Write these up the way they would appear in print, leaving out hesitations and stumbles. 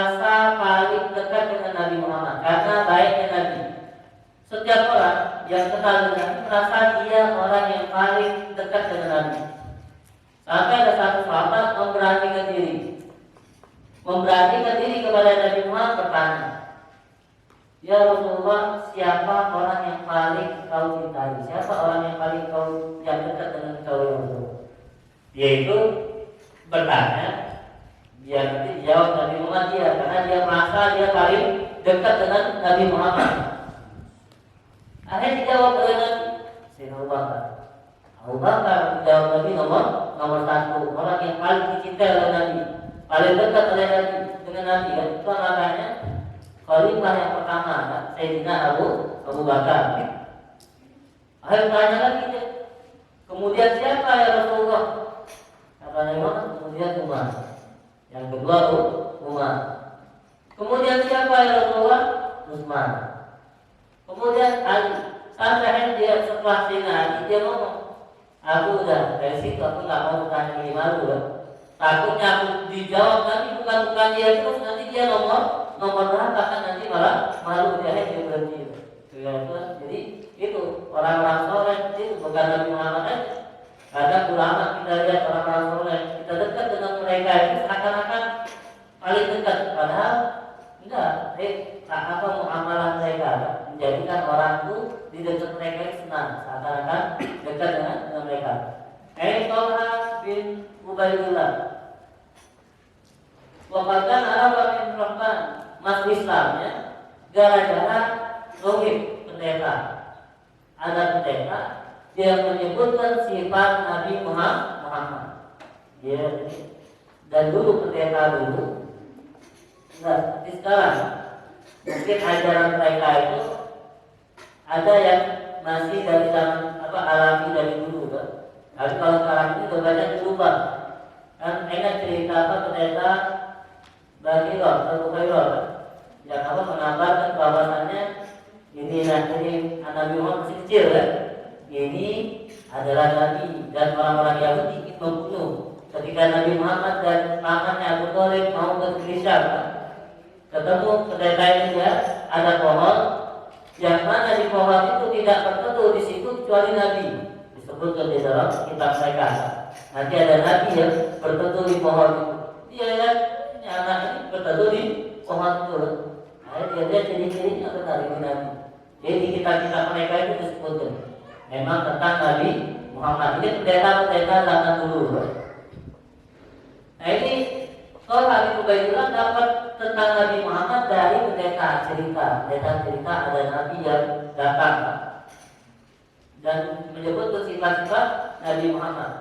merasa paling dekat dengan Nabi Muhammad karena baiknya Nabi. Setiap orang yang kenal dengan Nabi merasa dia orang yang paling dekat dengan Nabi. Sampai ada satu sahabat memberanikan diri kepada Nabi Muhammad bertanya, "Ya Rasulullah, siapa orang yang paling kau cintai? Siapa orang yang paling yang dekat dengan kau ya Rasulullah?" Dia itu bertanya, dia nanti dijawab Nabi Muhammad karena dia merasa dia paling dekat dengan Nabi Muhammad. Akhirnya dijawab oleh Nabi, Sayyidina Abu Bakar. Abu Bakar dijawab Nabi nomor satu, orang yang paling dicintai oleh Nabi, paling dekat oleh Nabi dengan Nabi. Dan itu makanya khalifah yang pertama, Sayyidina Abu Bakar. Akhirnya tanya lagi dia, kemudian siapa ya Rasulullah? Kata Nabi Muhammad, kemudian Umar. Yang kedua Umar. Kemudian siapa ya Rasulullah? Utsman. Kemudian Ali. Sampai dia setelah Sayyidina Ali dia ngomong, aku udah dari situ aku nggak mau bertanya lagi, malu ya. Takutnya aku dijawab nanti bukan dia terus, nanti dia nomor berapa kan, nanti malah malu dia berhenti. Jadi itu orang-orang soleh itu bukan Nabi Muhammad aja. Kadang ulama kita lihat orang-orang soleh, kita dekat dengan mereka itu seakan-akan paling dekat, padahal enggak. Apa muamalah mereka menjadikan orang itu di dekat mereka itu senang, seakan-akan dekat dengan mereka. Talha bin Ubaidillah, wafatan Arab bin Rahman, masuk Islamnya gara-gara Rohib pendeta. Ada pendeta dia menyebutkan sifat Nabi Muhammad. Dan dulu pendeta dulu, seperti sekarang, mungkin ajaran mereka itu ada yang masih dari zaman alami dari dulu kan. Tapi kalau sekarang ini udah banyak berubah. Kan enak cerita pendeta Bakirah atau Bukhairah yang mengabarkan bahwasannya ini Nabi Muhammad masih kecil kan. Ini adalah Nabi dan orang-orang Yahudi ingin membunuh. Ketika Nabi Muhammad dan pamannya Abu Thalib mau ke Syam, ketemu pendeta ini ada pohon yang mana di pohon itu tidak berteduh di situ kecuali Nabi. Disebutkan di dalam kitab mereka. Nanti ada Nabi yang berteduh di pohon itu. Dia ini anak ini berteduh di pohon itu. Dia lihat ciri-cirinya benar ini Nabi. Jadi di kitab-kitab mereka itu disebutkan memang tentang Nabi Muhammad. Ini pendeta-pendeta zaman dulu. Nah ini kalau Habib Ubaidillah dapat tentang Nabi Muhammad dari pendeta cerita ada Nabi yang datang dan menyebut sifat-sifat Nabi Muhammad.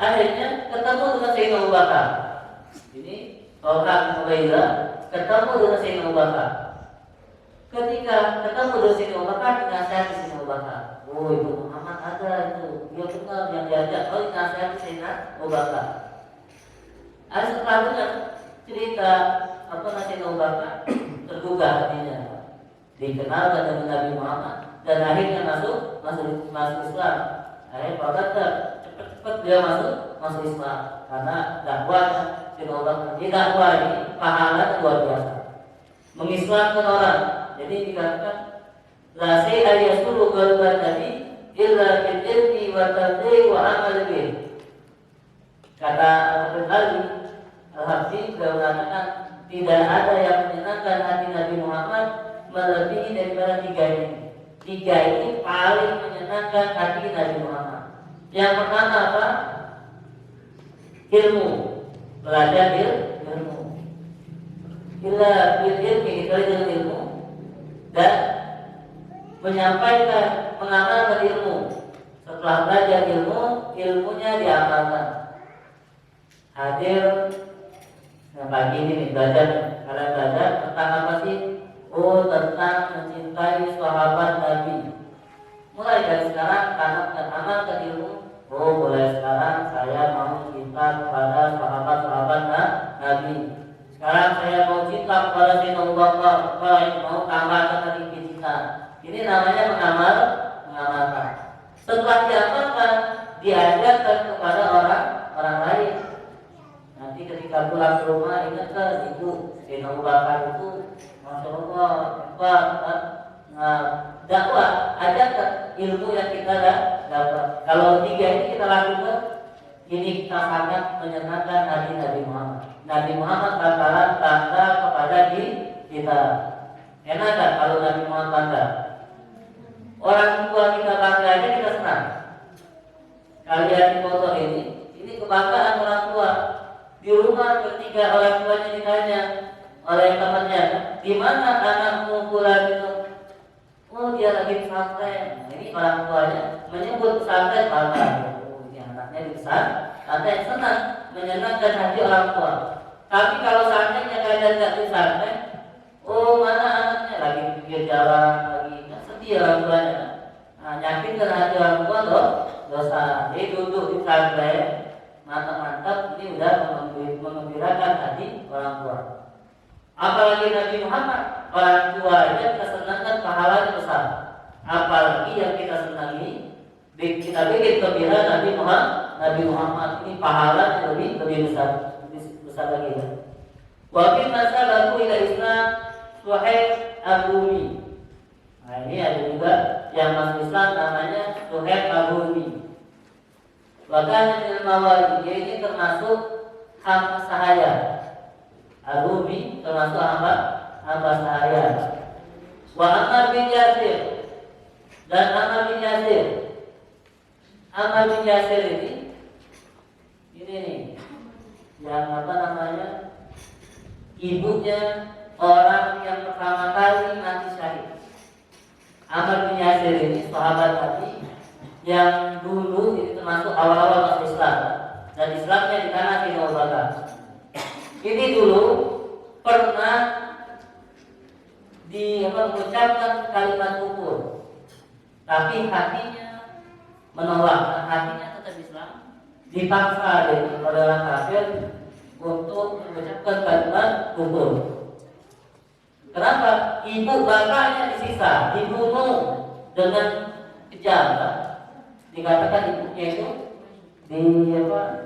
Akhirnya ketemu dengan Sayyidina Abu Bakar. Ini kalau Habib Ubaidillah ketemu dengan Sayyidina Abu Bakar. Ketika ketemu dengan Sayyidina Abu Bakar, dinasihati Sayyidina Abu Bakar. Oh itu Muhammad ada itu, dia benar yang diajak. Oh dinasihati Sayyidina Abu Bakar. Ada setelahnya cerita Sayyidina Abu Bakar tergugah hatinya, dikenalkan dengan Nabi Muhammad dan akhirnya masuk Islam. Akhirnya Bakar cepat dia masuk Islam karena dakwahnya Sayyidina Abu Bakar. Di dakwah ini pahala luar biasa, mengislamkan orang. Jadi dikatakan la syai'a yasulu qalban nabi illa bil ilmi wa tabligh wa amal bih. Kata Al-Habsyi mengatakan tidak ada yang menyenangkan hati Nabi Muhammad melebihi daripada tiga ini. Tiga ini paling menyenangkan hati Nabi Muhammad. Yang pertama apa? Ilmu, belajar ilmu. Illa bil ilmi, dengan ilmu dan menyampaikan, mengamalkan ilmu. Setelah belajar ilmunya diamalkan. Hadir pagi ini belajar, kalian belajar tentang apa sih? Oh, tentang mencintai sahabat Nabi. Mulai dari sekarang tanamkan, amalkan ilmu. Oh, mulai sekarang saya mau cinta kepada sahabat-sahabat Nabi. Sekarang saya mau cinta kepada Sayyidina Abu Bakar, mau tambahkan lagi cinta. Ini namanya mengamalkan. Setelah diamalkan, diajarkan kepada orang lain. Nanti ketika pulang ke rumah ingat ke ibu Sayyidina Abu Bakar itu Masya Allah hebat kan? Nah, dakwah ajak ke ilmu yang kita dapat. Kalau 3 ini kita lakukan, ini kita sangat menyenangkan Nabi Muhammad. Nabi Muhammad bakalan bangga kepada diri kita. Enak kan kalau Nabi Muhammad bangga? Orang tua kita bangga aja kita senang. Kalian foto ini kebanggaan orang tua. Di rumah ketika orang tuanya ditanya oleh temannya, di mana anakmu bulan itu? Oh dia lagi pesantren. Ini orang tuanya menyebut pesantren bangga. Oh ini anaknya di pesantren, senang menyenangkan hati orang tua. Tapi kalau seandainya kalian tidak di pesantren, oh mana anaknya lagi di pinggir jalan, lagi sedih orang tuanya. Nah, nyakitin hati orang tua loh, dosa. Jadi duduk di pesantren, mantap-mantap, ini udah mengembirakan hati orang tua. Apalagi Nabi Muhammad, orang tua aja kita senangkan pahalanya besar. Apalagi yang kita senangi, kita bikin gembira Nabi Muhammad ini pahalanya lebih besar lagi ya. Wa fi masalahu ila Islam Suhaib Ar-Rumi. Nah ini ada juga yang masuk Islam namanya Suhaib Ar-Rumi. Bahkan yang mawali dia ini termasuk hamba sahaya. Ar-Rumi termasuk hamba sahaya. Wa Ammar bin Yasir dan Ammar bin Yasir. Ammar bin Yasir ini nih yang ibunya orang yang pertama kali mati syahid. Ammar bin Yasir ini sahabat Nabi yang dulu itu termasuk awal-awal masuk Islam dan Islamnya di tanah Abu Bakar. Ini dulu pernah mengucapkan kalimat kufur, tapi hatinya menolak, hatinya tetap Islam. Dipaksa oleh orang kafir untuk mengucapkan kalimat kufur. Kenapa? Ibu bapaknya disiksa, dibunuh dengan kejam. Dikatakan ibunya itu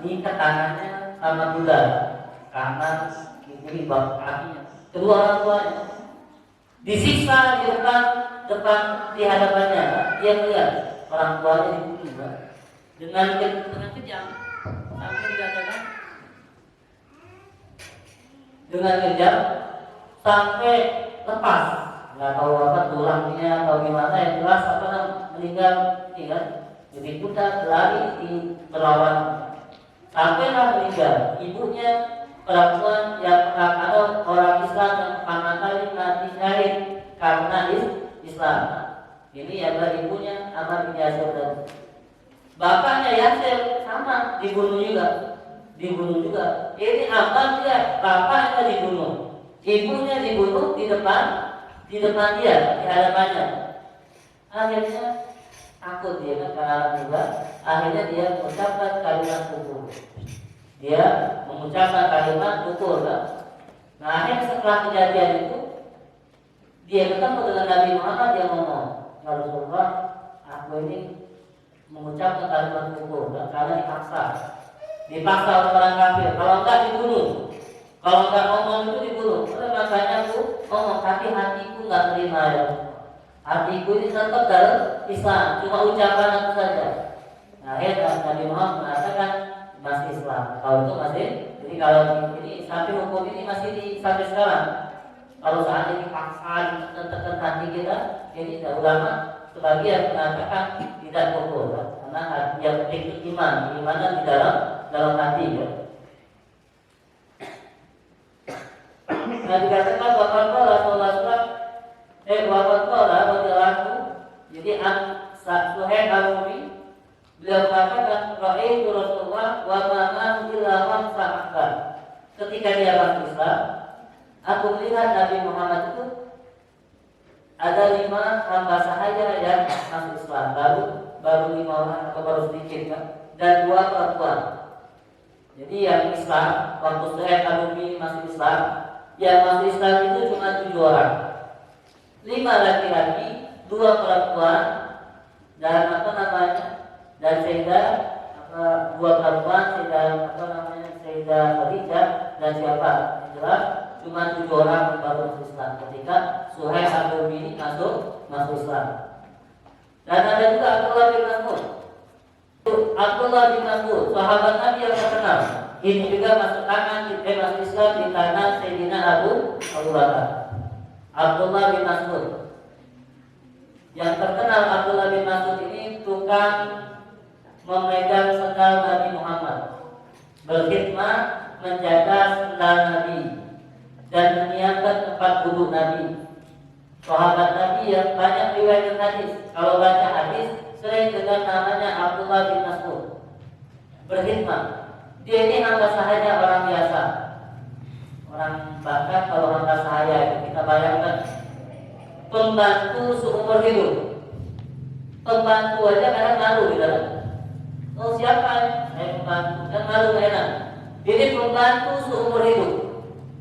diikat tangannya sama kuda, kanan kiri kakinya, kedua orang tuanya disiksa di depan di hadapannya. Dia melihat orang tuanya dibunuh dengan kejam, sampai dikatakan dengan kejam sampai lepas, nggak tahu apa tulangnya atau gimana, yang jelas meninggal ini kan. Jadi kuda berlari di berlawan sampailah meninggal. Ibunya perempuan yang ada orang Islam yang pertama kali mati syahid karena Islam. Ini adalah ibunya Ammar bin Yasir dan bapaknya Yasir sama dibunuh juga. Ini Ammar dia bapaknya dibunuh, ibunya dibunuh di depan dia, di hadapannya. Akhirnya takut dia kan karena juga. Akhirnya dia mengucapkan kalimat kufur. Dia mengucapkan kalimat kufur kan. Nah akhirnya setelah kejadian itu dia ketemu dengan Nabi Muhammad, dia ngomong, ya Rasulullah, aku ini mengucapkan kalimat kufur kan, karena dipaksa oleh orang kafir. Kalau enggak dibunuh, kalau enggak ngomong itu dibunuh. Oleh makanya aku ngomong, tapi hatiku enggak terima ya. Hatiku ini tetap dalam Islam, cuma ucapan aku saja. Nah, Nabi Muhammad mengatakan masih Islam. Kalau itu masih, jadi kalau ini sampai hukum ini masih sampai sekarang. Kalau saat ini paksa tekan hati kita, ini tidak ulama sebagian mengatakan tidak kufur, karena yang penting itu iman di dalam hati ya. Nah dikatakan bahwa Rasulullah jadi Suhaib Ar-Rumi beliau mengatakan ra'aitu Rasulullah wa ma'an illa khamsa. Ketika dia masuk Islam, aku melihat Nabi Muhammad itu ada 5 hamba sahaya yang masuk Islam, baru 5 orang atau baru sedikit kan, dan 2 perempuan. Jadi yang Islam waktu Suhaib Ar-Rumi masuk Islam, yang masuk Islam itu cuma 7 orang. 5 laki-laki, 2 perempuan, dan dan sehingga 2 perempuan dan Sayyidah Khadijah dan siapa? Yang jelas cuma 7 orang yang baru masuk Islam ketika Suhaib Ar-Rumi masuk Islam. Dan ada juga Abdullah bin Mas'ud. Abdullah bin Mas'ud, sahabat Nabi yang terkenal. Ini juga masuk Islam di tangan Sayyidina Abu Bakar. Abdullah bin Mas'ud. Yang terkenal Abdullah bin Mas'ud ini tukang memegang sendal Nabi Muhammad, berkhidmat menjaga sendal Nabi dan menyiapkan tempat duduk Nabi. Sahabat Nabi yang banyak riwayat hadis. Kalau baca hadis sering dengan namanya Abdullah bin Mas'ud. Berkhidmat. Dia ini hamba sahaya orang biasa. Orang bahkan kalau hamba sahaya itu kita bayangkan pembantu seumur hidup. Pembantu aja kadang malu gitu. Oh siapa? Saya pembantu dan malu enak. Jadi pembantu seumur hidup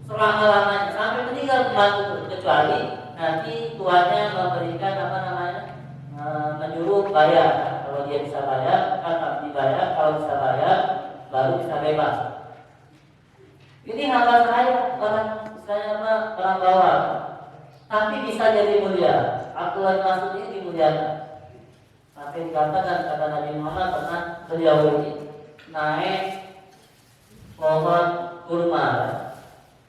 selama-lamanya sampai meninggal pembantu, kecuali nanti tuannya memberikan menyuruh bayar. Kalau dia bisa bayar, kan dibayar. Kalau bisa bayar, baru bisa bebas. Ini hamba saya orang orang bawah, tapi bisa jadi mulia. Abdullah bin Mas'ud ini dimuliakan. Sampai dikatakan kata Nabi Muhammad pernah beliau ini naik pohon kurma.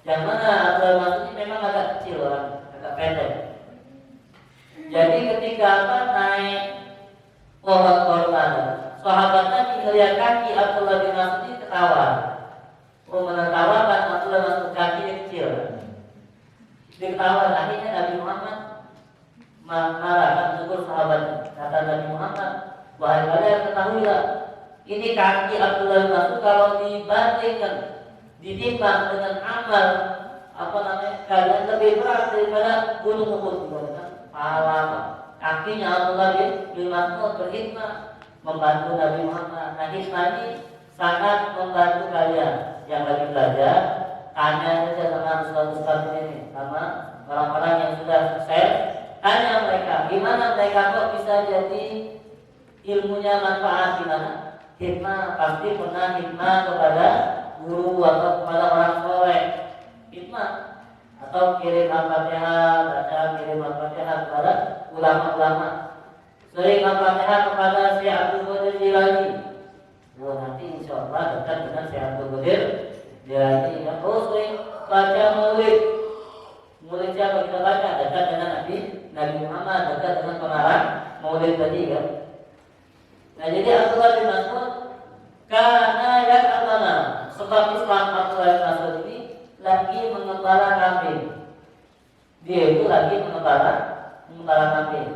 Yang mana Abdullah bin Mas'ud ini memang agak kecil orang, agak pendek. Jadi ketika naik pohon kurma, sahabatnya melihat kaki Abdullah bin Mas'ud ini ketawa. Menertawakan Abdullah bin Mas'ud kakinya kecil. Diketawa, akhirnya Nabi Muhammad marah menegur sahabat. Kata Nabi Muhammad, wahai kalian ketahuilah, ini kaki Abdullah bin Mas'ud kalau dibandingkan, ditimbang dengan amal kalian lebih berat daripada gunung Uhud. Kakinya Abdullah bin Mas'ud berkhidmat membantu Nabi Muhammad. Nah, hikmah ini sangat membantu kalian yang lagi belajar. Tanya saja sama ustaz-ustaz ini, sama orang-orang yang sudah sukses. Tanya mereka, gimana mereka kok bisa jadi ilmunya manfaat, gimana? Hikmah, pasti pernah hikmah kepada guru atau kepada orang soleh. Hikmah atau kirim Al-Fatihah, baca kirim Al-Fatihah kepada ulama-ulama. Sering Al-Fatihah kepada Syekh Abdul Qadir Jilani. Nanti insya Allah dekat dengan Syekh Abdul Qadir Jilani. Sering baca maulid. Maulid siapa kita baca? Dekat dengan Nabi Muhammad, dekat dengan pengarang maulid tadi kan. Nah jadi Abdullah bin Mas'ud karena yang pertama sebab Islam Abdullah bin Mas'ud ini lagi mengembala kambing. Dia itu lagi mengembala kambing.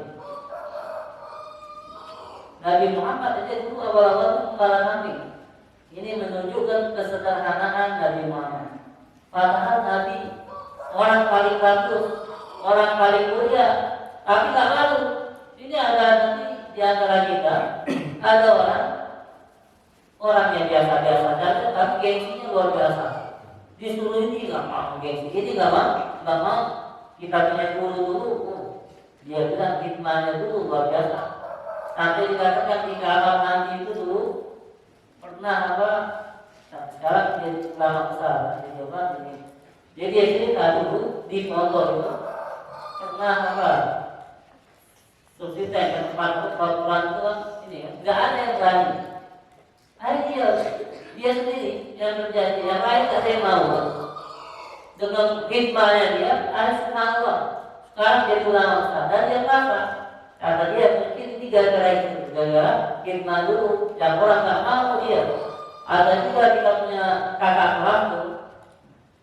Nabi Muhammad aja dulu awal-awal mengembala kambing. Ini menunjukkan kesederhanaan Nabi Muhammad. Padahal Nabi orang paling bagus, orang paling mulia, tapi tak malu. Ini ada nanti di antara kita ada orang yang biasa-biasa saja, tapi gengsinya luar biasa. Disuruh ini nggak mau gengsi, ini nggak mau. Kita punya guru dulu, dia bilang hikmahnya dulu luar biasa. Sampai dikatakan di kamar mandi itu dulu pernah sekarang dia lama besar, dia coba ini. Jadi dia cerita dulu di motor itu pernah subsisten yang tempat kotoran itu ini kan, nggak ada yang berani. Dia sendiri yang berjanji, yang lain tak ada yang mau. Dengan hikmahnya dia, subhanallah. Sekarang dia ulama besar dan dia merasa kata dia mungkin ini gara-gara itu, gara-gara hikmah dulu yang orang nggak mau dia. Ada juga kita punya kakak kelas tuh,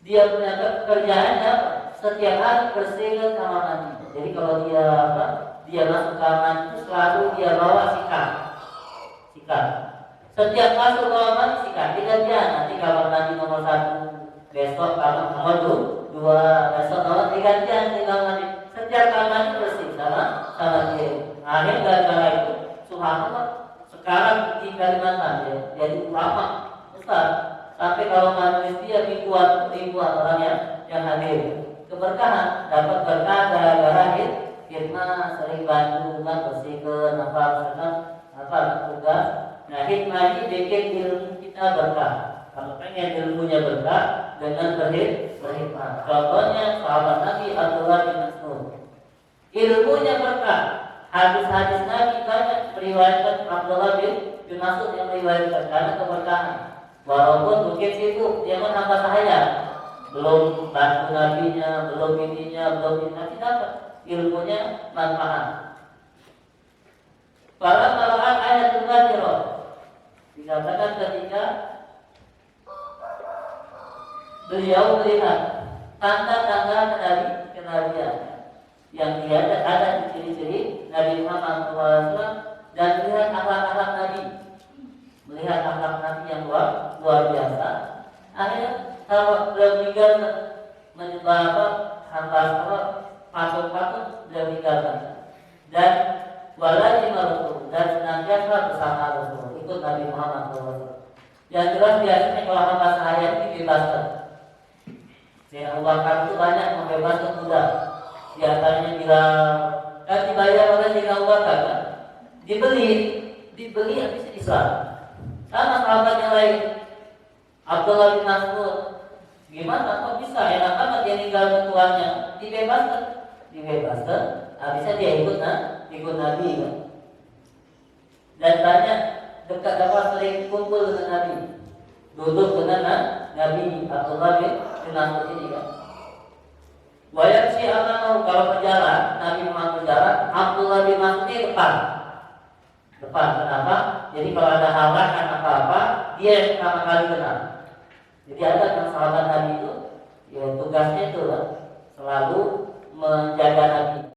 dia punya pekerjaannya setiap hari bersihkan kamar mandi. Jadi kalau dia masuk kamar mandi itu selalu dia bawa sikat. Setiap masuk kamar mandi sikat. Dia nanti kamar mandi nomor 1, besok kamar nomor 2, besok nomor 3 di kamar mandi. Setiap kamar mandi bersih sama dia. Akhirnya gara-gara itu, subhanallah, sekarang di Kalimantan ya, jadi ulama besar. Sampai kalau majelis dia ribuan orang yang hadir. Keberkahan dapat berkah gara-gara hikmah, sering bantu umat bersihkan tugas. Nah hikmah ini bikin ilmu kita berkah. Kalau pengen ilmunya berkah dengan berhikmah. Contohnya sahabat Nabi Abdullah bin Mas'ud. Ilmunya berkah. Hadis-hadis Nabi banyak meriwayatkan Abdullah bin Mas'ud yang meriwayatkan karena keberkahan. Walaupun mungkin sibuk, dia menambah cahaya. Belum bantu nabinya, belum ininya, belum ini, nanti dapat ilmunya manfaat. Para malahan ayatul ghafirah dikatakan ketika beliau melihat tanda-tanda kenabian yang dia ada di ciri-ciri Nabi Muhammad SAW dan melihat akhlak-akhlak Nabi, melihat akhlak Nabi yang luar biasa. Akhirnya kalau beliau meninggal menyebabkan hamba patung-patung beliau meninggalkan dan waladi Rasul dan senantiasa bersama Rasul, ikut Nabi Muhammad SAW. Yang jelas biasanya kalau hamba sahaya ini dibebaskan. Abu Bakar itu banyak membebaskan budak. Di antaranya bila kan dibayar oleh Sayyidina Abu Bakar kan? Dibeli habis Islam. Sama sahabat yang lain, Abdullah bin Mas'ud, gimana kok bisa enak banget dia ninggalkan tuannya, dibebaskan, habisnya dia ikut Nabi kan? Dan banyak dekat dapat sering kumpul dengan Nabi, duduk dengan Nabi Abdullah bin Mas'ud ini kan. Wayang si amanu kalau berjalan, Nabi Muhammad berjalan, Abdullah bin Mas'ud ini depan. Kenapa? Jadi kalau ada halangan apa-apa, dia yang pertama kali kenal. Jadi ada yang sahabat Nabi itu, ya tugasnya itu selalu menjaga Nabi.